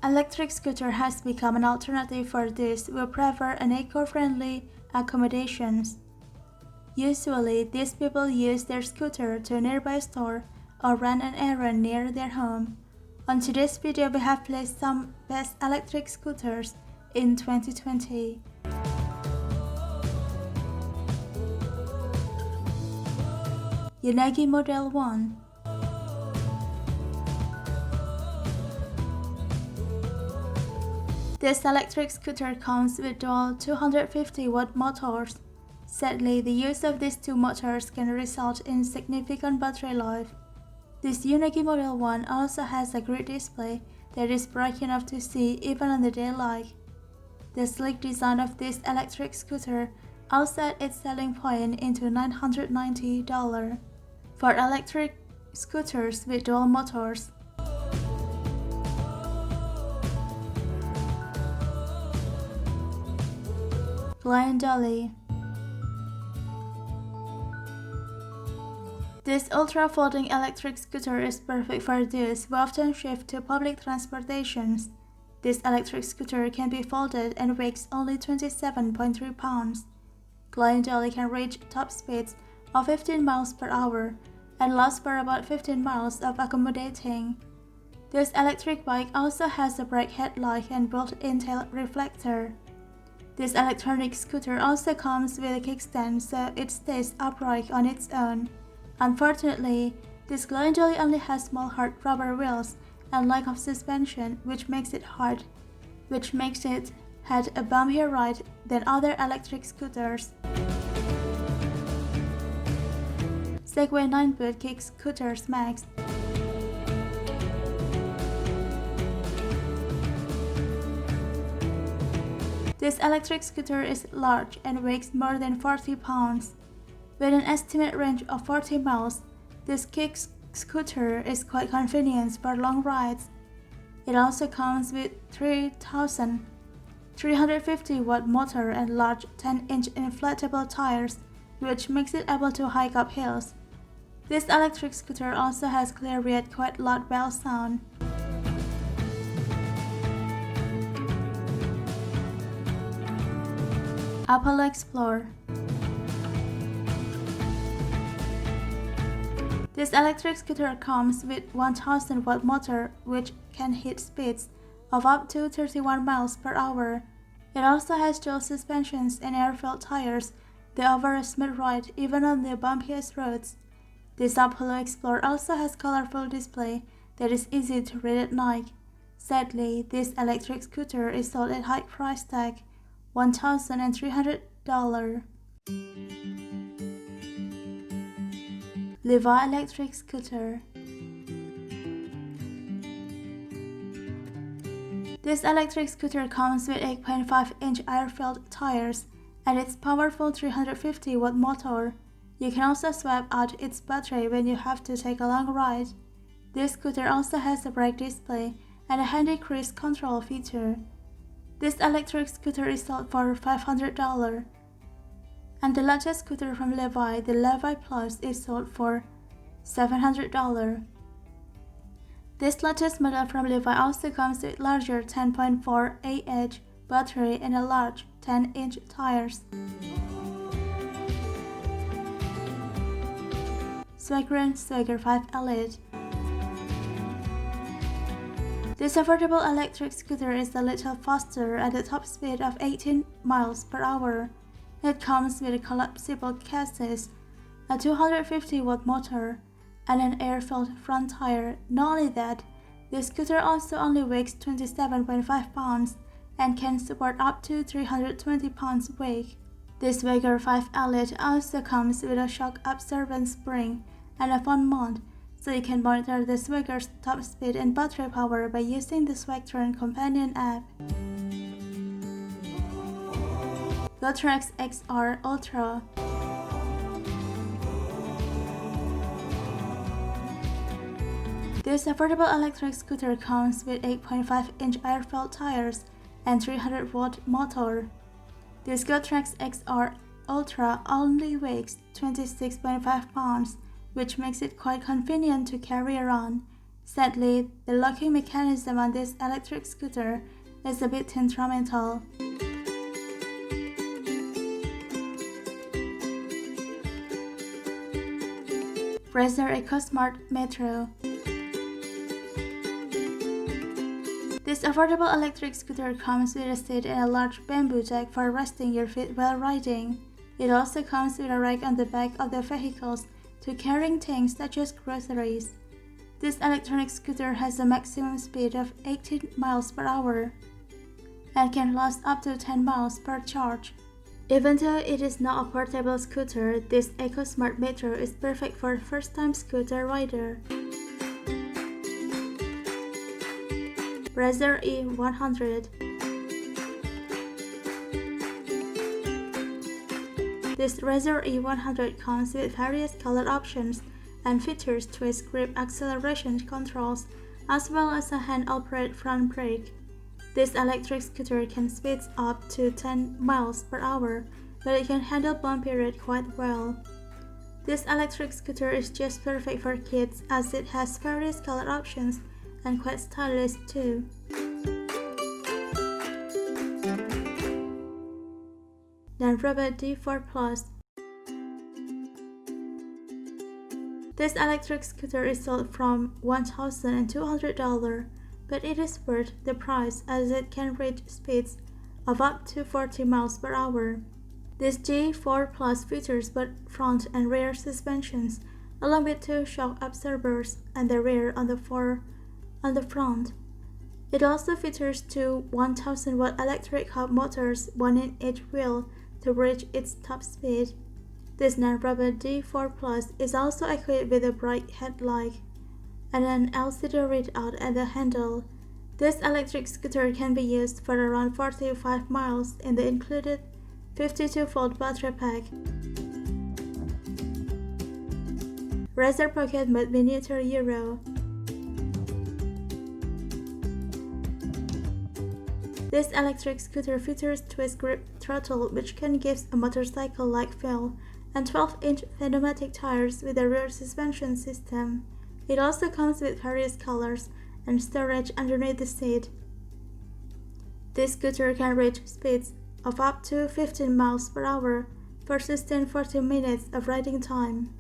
Electric scooter has become an alternative for those who prefer an eco-friendly accommodations. Usually, these people use their scooter to a nearby store or run an errand near their home. On today's video, we have placed some best electric scooters in 2020. Unagi Model One. This electric scooter comes with dual 250-watt motors. Sadly, the use of these two motors can result in significant battery life. This Unagi Model One also has a great display that is bright enough to see even in the daylight. The sleek design of this electric scooter also adds its selling point into $990 for electric scooters with dual motors. Glion Dolly. This ultra-folding electric scooter is perfect for those who often shift to public transportations. This electric scooter can be folded and weighs only 27.3 pounds. Glion Dolly can reach top speeds of 15 miles per hour and lasts for about 15 miles of accommodating. This electric bike also has a bright headlight and built-in tail reflector. This electronic scooter also comes with a kickstand so it stays upright on its own. Unfortunately, this Glion Dolly only has small hard rubber wheels and lack of suspension, which makes it had a bumpier ride than other electric scooters. Segway 9-boot kick scooters max. This electric scooter is large and weighs more than 40 pounds. With an estimate range of 40 miles, this kick scooter is quite convenient for long rides. It also comes with 3,350-watt motor and large 10-inch inflatable tires, which makes it able to hike up hills. This electric scooter also has clear yet quite loud bell sound. Apollo Explorer. This electric scooter comes with 1000-watt motor which can hit speeds of up to 31 miles per hour. It also has dual suspensions and air-filled tires that offer a smooth ride even on the bumpiest roads. This Apollo Explorer also has colorful display that is easy to read at night. Sadly, this electric scooter is sold at high price tag, $1,300. Levi electric scooter. This electric scooter comes with 8.5-inch air-filled tires and its powerful 350-watt motor. You can also swap out its battery when you have to take a long ride. This scooter also has a bright display and a handy cruise control feature. This electric scooter is sold for $500. And the latest scooter from Levi, the Levi Plus, is sold for $700. This latest model from Levi also comes with larger 10.4 Ah battery and a large 10-inch tires. Swagger 5 Elite. This affordable electric scooter is a little faster at a top speed of 18 miles per hour. It comes with a collapsible chassis, a 250-watt motor, and an air-filled front tire. Not only that, the scooter also only weighs 27.5 pounds and can support up to 320 pounds weight. This Swagger 5 Elite also comes with a shock-absorbent spring and a phone mount, so you can monitor the Swagger's top speed and battery power by using the Swagtron companion app. GoTrex XR Ultra. This affordable electric scooter comes with 8.5-inch air-filled tires and 300-watt motor. This GoTrex XR Ultra only weighs 26.5 pounds, which makes it quite convenient to carry around. Sadly, the locking mechanism on this electric scooter is a bit temperamental. Razer EcoSmart Metro. This affordable electric scooter comes with a seat and a large bamboo jack for resting your feet while riding. It also comes with a rack on the back of the vehicles to carrying things such as groceries. This electronic scooter has a maximum speed of 18 miles per hour and can last up to 10 miles per charge. Even though it is not a portable scooter, this EcoSmart Metro is perfect for a first-time scooter rider. Razer E100. This Razer E100 comes with various color options and features twist grip acceleration controls as well as a hand-operated front brake. This electric scooter can speed up to 10 miles per hour, but it can handle bumpier road quite well. This electric scooter is just perfect for kids as it has various color options and quite stylish too. Then Robot D4 Plus. This electric scooter is sold from $1,200, but it is worth the price as it can reach speeds of up to 40 miles per hour. This D4 Plus features both front and rear suspensions, along with 2 shock absorbers and the rear on the front. It also features 2 1000-watt electric hub motors, one in each wheel, to reach its top speed. This non-rubber D4 Plus is also equipped with a bright headlight and an LCD readout at the handle. This electric scooter can be used for around 45 miles in the included 52-volt battery pack. Razer Pocket Mode Miniature Euro. This electric scooter features twist grip throttle which can give a motorcycle-like feel, and 12-inch pneumatic tires with a rear suspension system. It also comes with various colors and storage underneath the seat. This scooter can reach speeds of up to 15 miles per hour for sustained 40 minutes of riding time.